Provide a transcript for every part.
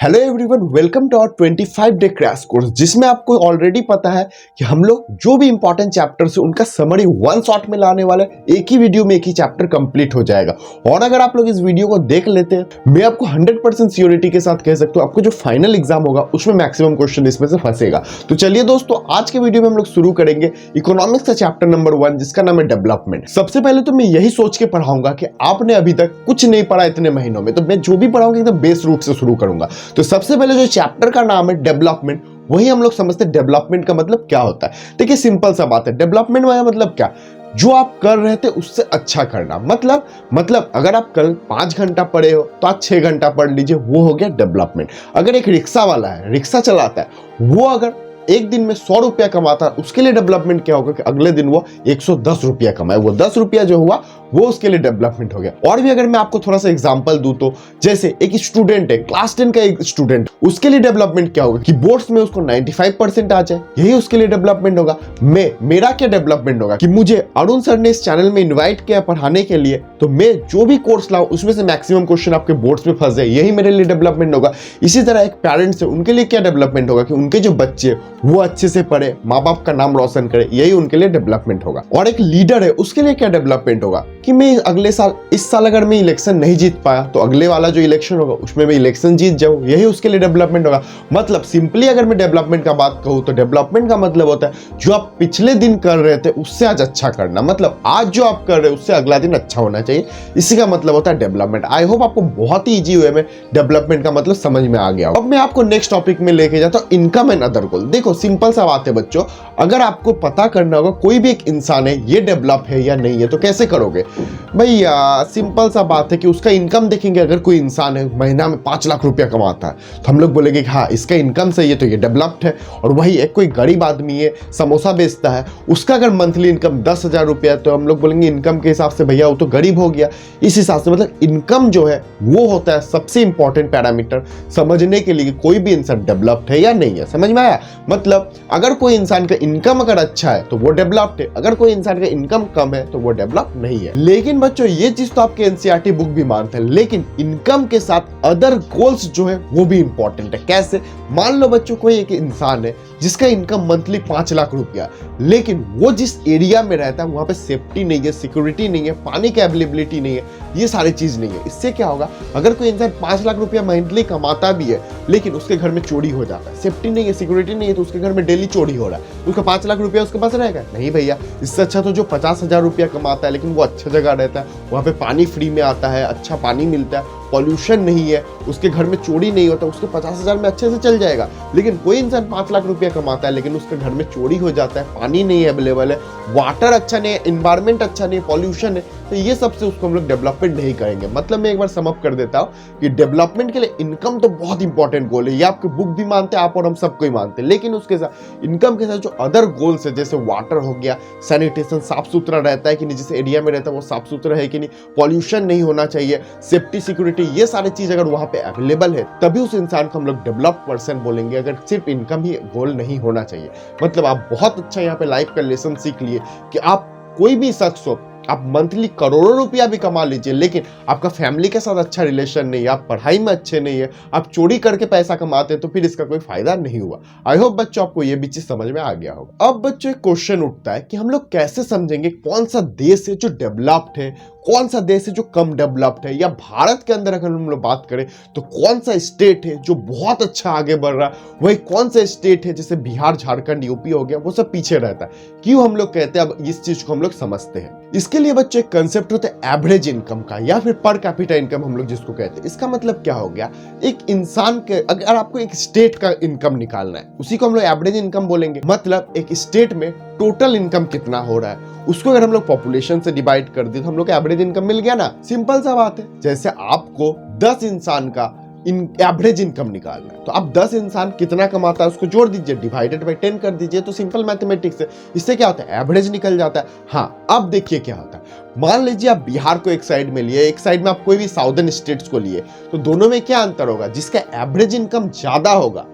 Hello everyone, welcome to our 25 day crash course, जिसमें आपको already पता है कि हम लोग जो भी इंपॉर्टेंट चैप्टर्स है उनका समरी वन शॉट में लाने वाले, एक ही वीडियो में एक ही चैप्टर कंप्लीट हो जाएगा। और अगर आप लोग इस वीडियो को देख लेते हैं, मैं आपको 100% श्योरिटी के साथ कह सकता हूं आपको जो फाइनल एग्जाम होगा उसमें मैक्सिमम क्वेश्चन इसमें से फंसेगा। तो चलिए दोस्तों, आज के वीडियो में हम लोग शुरू करेंगे इकोनॉमिक्स का चैप्टर नंबर 1, जिसका नाम है डेवलपमेंट। सबसे पहले तो मैं यही सोच के पढ़ाऊंगा कि आपने अभी तक कुछ नहीं पढ़ा इतने महीनों में, तो मैं जो भी पढ़ाऊंगा एकदम बेस रूट से शुरू करूंगा। तो सबसे पहले जो चैप्टर का नाम है डेवलपमेंट, वही हम लोग समझते हैं डेवलपमेंट का मतलब क्या होता है। देखिए सिंपल सा बात है, डेवलपमेंट का मतलब क्या, जो आप कर रहे थे उससे अच्छा करना। मतलब अगर आप कल 5 घंटा पढ़े हो तो आज 6 घंटा पढ़ लीजिए, वो हो गया डेवलपमेंट। अगर एक रिक्शा वाला है, रिक्शा चलाता है, वो अगर एक दिन में 100 रुपया कमाता है, उसके लिए डेवलपमेंट क्या होगा कि अगले दिन वो 110 रुपया कमाए। वो 10 रुपया जो हुआ वो उसके लिए डेवलपमेंट हो गया। और भी अगर मैं आपको थोड़ा सा एग्जांपल दूं तो जैसे एक स्टूडेंट है, क्लास 10 का एक स्टूडेंट, उसके लिए डेवलपमेंट क्या होगा कि बोर्ड्स में उसको 95% आ जाए, यही उसके लिए डेवलपमेंट होगा। मेरा क्या डेवलपमेंट होगा कि मुझे अरुण सर ने इस चैनल में इन्वाइट किया पढ़ाने के लिए, तो मैं जो भी कोर्स लाऊं उसमें से मैक्सिमम क्वेश्चन आपके बोर्ड्स में फंस जाए, यही मेरे लिए डेवलपमेंट होगा। इसी तरह एक पेरेंट्स है, उनके लिए क्या डेवलपमेंट होगा कि उनके जो बच्चे वो अच्छे से पढ़े, माँ बाप का नाम रोशन करे, यही उनके लिए डेवलपमेंट होगा। और एक लीडर है, उसके लिए क्या डेवलपमेंट होगा कि मैं अगले साल, इस साल अगर मैं इलेक्शन नहीं जीत पाया तो अगले वाला जो इलेक्शन होगा उसमें मैं इलेक्शन जीत जाऊं, यही उसके लिए डेवलपमेंट होगा। मतलब सिंपली अगर मैं डेवलपमेंट का बात कहूं तो डेवलपमेंट का मतलब होता है जो आप पिछले दिन कर रहे थे उससे आज अच्छा करना। मतलब आज जो आप कर रहे हो उससे अगला दिन अच्छा होना चाहिए, इसी का मतलब होता है डेवलपमेंट। आई होप आपको बहुत ही ईजी वे में डेवलपमेंट का मतलब समझ में आ गया हो। अब मैं आपको नेक्स्ट टॉपिक में लेके जाता हूं, इनकम एंड अदर गोल। देखो सिंपल सा बात है बच्चों, अगर आपको पता करना होगा कोई भी एक इंसान है ये डेवलप है या नहीं है, तो कैसे करोगे भैया? सिंपल सा बात है कि उसका इनकम देखेंगे। अगर कोई इंसान है महीना में 5 लाख रुपया कमाता है, तो हम लोग बोलेंगे कि हाँ इसका इनकम सही है तो ये डेवलप्ड है। और वही एक कोई गरीब आदमी है, समोसा बेचता है, उसका अगर मंथली इनकम 10,000 रुपया है, तो हम लोग बोलेंगे इनकम के हिसाब से भैया वो तो गरीब हो गया। इस हिसाब से मतलब इनकम जो है वो होता है सबसे इंपॉर्टेंट पैरामीटर समझने के लिए कोई भी इंसान डेवलप्ड है या नहीं है। समझ में आया? मतलब अगर कोई इंसान का इनकम अगर अच्छा है तो वो डेवलप्ड है, अगर कोई इंसान का इनकम कम है तो वो डेवलप नहीं है। लेकिन बच्चों ये चीज तो आपके एनसीईआरटी बुक भी मानते हैं, लेकिन इनकम के साथ अदर गोल्स जो है वो भी इंपॉर्टेंट है। कैसे? मान लो बच्चों कोई एक इंसान है जिसका इनकम मंथली 5 लाख रुपया, लेकिन वो जिस एरिया में रहता है वहां पे सेफ्टी नहीं है, सिक्योरिटी नहीं है, पानी की अवेलेबिलिटी नहीं है, ये सारी चीज नहीं है। इससे क्या होगा, अगर कोई इंसान 5 लाख रुपया मंथली कमाता भी है लेकिन उसके घर में चोरी हो जाता है, सेफ्टी नहीं है, सिक्योरिटी नहीं है, तो उसके घर में डेली चोरी हो रहा है, उसका 5 लाख रुपया उसके पास रहेगा? नहीं भैया। इससे अच्छा तो जो 50,000 रुपया कमाता है लेकिन वो अच्छा जगह रहता है, वहां पे पानी फ्री में आता है, अच्छा पानी मिलता है, पॉल्यूशन नहीं है, उसके घर में चोरी नहीं होता, उसके 50,000 में अच्छे से चल जाएगा। लेकिन कोई इंसान 5 लाख रुपया कमाता है लेकिन उसके घर में चोरी हो जाता है, पानी नहीं अवेलेबल है, वाटर अच्छा नहीं है, एनवायरमेंट अच्छा नहीं है, पॉल्यूशन है, तो ये सबसे उसको हम लोग डेवलपमेंट नहीं करेंगे। मतलब मैं एक बार सम अप कर देता हूं कि डेवलपमेंट के लिए इनकम तो बहुत इंपॉर्टेंट गोल है, ये आपके बुक भी मानते हैं, आप और हम सबको ही मानते हैं। लेकिन उसके साथ इनकम के साथ जो अदर गोल्स है, जैसे वाटर हो गया, सैनिटेशन साफ सुथरा रहता है कि नहीं, जिस एरिया में रहता है वो साफ सुथरा है कि नहीं, पॉल्यूशन नहीं होना चाहिए, सेफ्टी सिक्योरिटी, ये सारी चीज अगर वहां पे अवेलेबल है तभी उस इंसान को हम लोग डेवलप्ड पर्सन बोलेंगे। अगर सिर्फ इनकम ही गोल नहीं होना चाहिए। मतलब आप बहुत अच्छा यहाँ पे लाइफ का लेसन सीख लिए कि आप कोई भी शख्स हो, आप मंथली करोड़ों रुपया भी कमा लीजिए, लेकिन आपका फैमिली के साथ अच्छा रिलेशन नहीं है, आप पढ़ाई में अच्छे नहीं है, आप चोरी करके पैसा कमाते हैं, तो फिर इसका कोई फायदा नहीं हुआ। आई होप बच्चों आपको ये भी चीज समझ में आ गया होगा। अब बच्चों एक क्वेश्चन उठता है कि हम लोग कैसे समझेंगे कौन सा देश है जो डेवलप्ड है, कौन सा देश है जो कम डेवलप्ड है, या भारत के अंदर अगर हम लोग बात करें तो कौन सा स्टेट है जो बहुत अच्छा आगे बढ़ रहा है, वही कौन सा स्टेट है जैसे बिहार, झारखंड, यूपी हो गया, वो सब पीछे रहता है। क्यों हम लोग कहते हैं, अब इस चीज को हम लोग समझते हैं। इसके लिए बच्चों एक कंसेप्ट होता है एवरेज इनकम का, या फिर पर कैपिटा इनकम हम लोग जिसको कहते हैं। इसका मतलब क्या हो गया, एक इंसान के, अगर आपको एक स्टेट का इनकम निकालना है उसी को हम लोग एवरेज इनकम बोलेंगे। मतलब एक स्टेट में टोटल इनकम कितना हो रहा है उसको अगर हम लोग पॉपुलेशन से डिवाइड कर दे तो हम लोग को एवरेज इनकम मिल गया ना। सिंपल सा बात है, जैसे आपको 10 इंसान का एवरेज इनकम निकालना है, तो आप 10 इंसान कितना कमाता है उसको जोड़ दीजिए, डिवाइडेड बाय 10 कर दीजिए, तो सिंपल मैथमेटिक्स है। इससे क्या होता है, एवरेज निकल जाता है। हाँ, अब देखिए क्या होता है, मान लीजिए आप बिहार को एक साइड में लिए, एक साइड में आप कोई भी साउदर्न स्टेट्स को लिए, तो दोनों में क्या अंतर होगा, जिसका एवरेज इनकम ज्यादा होगा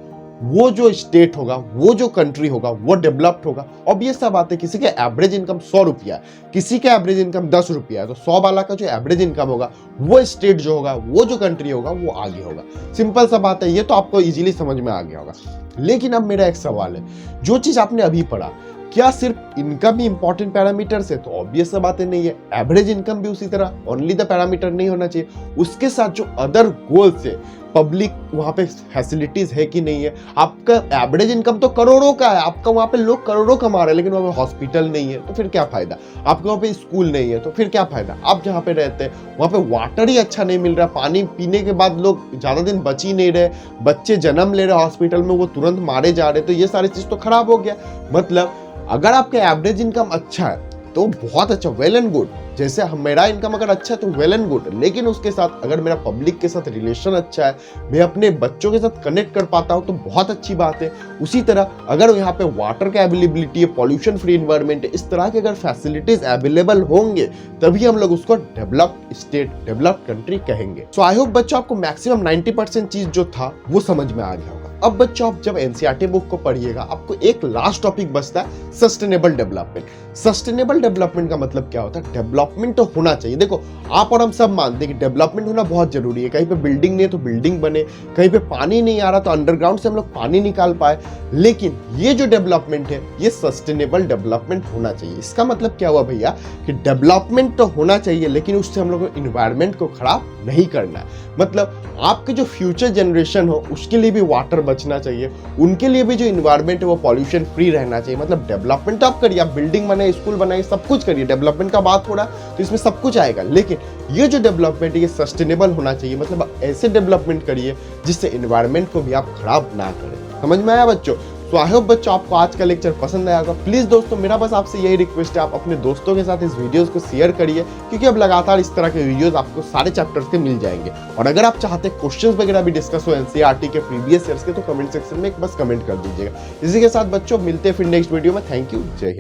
वो जो स्टेट होगा, वो जो कंट्री होगा, वो डेवलप्ड होगा। ऑब्वियस सा बात है, किसी के एवरेज इनकम 100 रुपया है, किसी का एवरेज इनकम 10 रुपया है, तो 100 वाला का जो एवरेज इनकम होगा, वो स्टेट जो होगा, वो जो कंट्री होगा, वो आगे होगा। सिंपल सा बात है, ये तो आपको इजीली समझ में आ गया होगा। लेकिन अब मेरा एक सवाल है, जो चीज आपने अभी पढ़ा, क्या सिर्फ इनकम ही इंपॉर्टेंट पैरामीटर्स है? तो ऑब्वियस सा बात है नहीं है। एवरेज इनकम भी उसी तरह ओनली द पैरामीटर नहीं होना चाहिए, उसके साथ जो अदर गोल्स है, पब्लिक वहां पे फैसिलिटीज है कि नहीं है। आपका एवरेज इनकम तो करोड़ों का है, आपका वहां पे लोग करोड़ों कमा रहे हैं, लेकिन वहां पे हॉस्पिटल नहीं है, तो फिर क्या फायदा? आपके वहां पे स्कूल नहीं है, तो फिर क्या फायदा? आप जहाँ पे रहते हैं वहां पे वाटर ही अच्छा नहीं मिल रहा, पानी पीने के बाद लोग ज्यादा दिन बच ही नहीं रहे, बच्चे जन्म ले रहे हॉस्पिटल में, वो तुरंत मारे जा रहे, तो ये सारी चीज तो खराब हो गया। मतलब अगर आपका एवरेज इनकम अच्छा है तो बहुत अच्छा, वेल एंड गुड। जैसे मेरा इनकम अगर अच्छा है तो वेल एंड गुड, लेकिन उसके साथ अगर मेरा पब्लिक के साथ रिलेशन अच्छा है, मैं अपने बच्चों के साथ कनेक्ट कर पाता हूं, तो बहुत अच्छी बात है। उसी तरह अगर यहाँ पे वाटर का अवेलेबिलिटी है, पॉल्यूशन फ्री एनवायरनमेंट है, इस तरह के अगर फैसिलिटीज अवेलेबल होंगे, तभी हम लोग उसको डेवलप्ड स्टेट, डेवलप्ड कंट्री कहेंगे। सो आई होप बच्चों आपको मैक्सिमम 90% चीज जो था वो समझ में आ गया होगा। अब बच्चों आप जब एनसीईआरटी बुक को पढ़िएगा, आपको एक लास्ट टॉपिक बचता है, सस्टेनेबल डेवलपमेंट। सस्टेनेबल डेवलपमेंट का मतलब क्या होता है? डेवलपमेंट तो होना चाहिए। देखो, आप और हम सब मानते हैं कि डेवलपमेंट होना बहुत जरूरी है। कहीं पे बिल्डिंग नहीं है तो बिल्डिंग बने, कहीं पे पानी नहीं आ रहा तो अंडरग्राउंड से हम लोग पानी निकाल पाए। लेकिन ये जो डेवलपमेंट है, ये सस्टेनेबल डेवलपमेंट होना चाहिए। इसका मतलब क्या हुआ भैया, कि डेवलपमेंट तो होना चाहिए, लेकिन उससे हम लोग को इन्वायरमेंट को खराब नहीं करना है। मतलब आपके जो फ्यूचर जनरेशन हो, उसके लिए भी वाटर बचना चाहिए, उनके लिए भी जो इन्वायरमेंट है वो पॉल्यूशन फ्री रहना चाहिए। मतलब डेवलपमेंट आप करिए, आप बिल्डिंग बनाए, स्कूल बनाए, सब कुछ करिए, डेवलपमेंट का बात हो रहा है तो इसमें सब कुछ आएगा। लेकिन ये जो डेवलपमेंट है ये सस्टेनेबल होना चाहिए। मतलब ऐसे डेवलपमेंट करिए जिससे इन्वायरमेंट को भी आप खराब ना करें। समझ में आया बच्चों? तो आई होप बच्चों आपको आज का लेक्चर पसंद आया होगा। प्लीज दोस्तों, मेरा बस आपसे यही रिक्वेस्ट है, आप अपने दोस्तों के साथ इस वीडियोस को शेयर करिए, क्योंकि अब लगातार इस तरह के वीडियोस आपको सारे चैप्टर्स के मिल जाएंगे। और अगर आप चाहते हैं क्वेश्चंस वगैरह भी डिस्कस हो एनसीईआरटी के प्रीवियस ईयर्स के, तो कमेंट सेक्शन में एक बस कमेंट कर दीजिएगा। इसी के साथ बच्चों मिलते हैं फिर नेक्स्ट वीडियो में। थैंक यू, जय हिंद।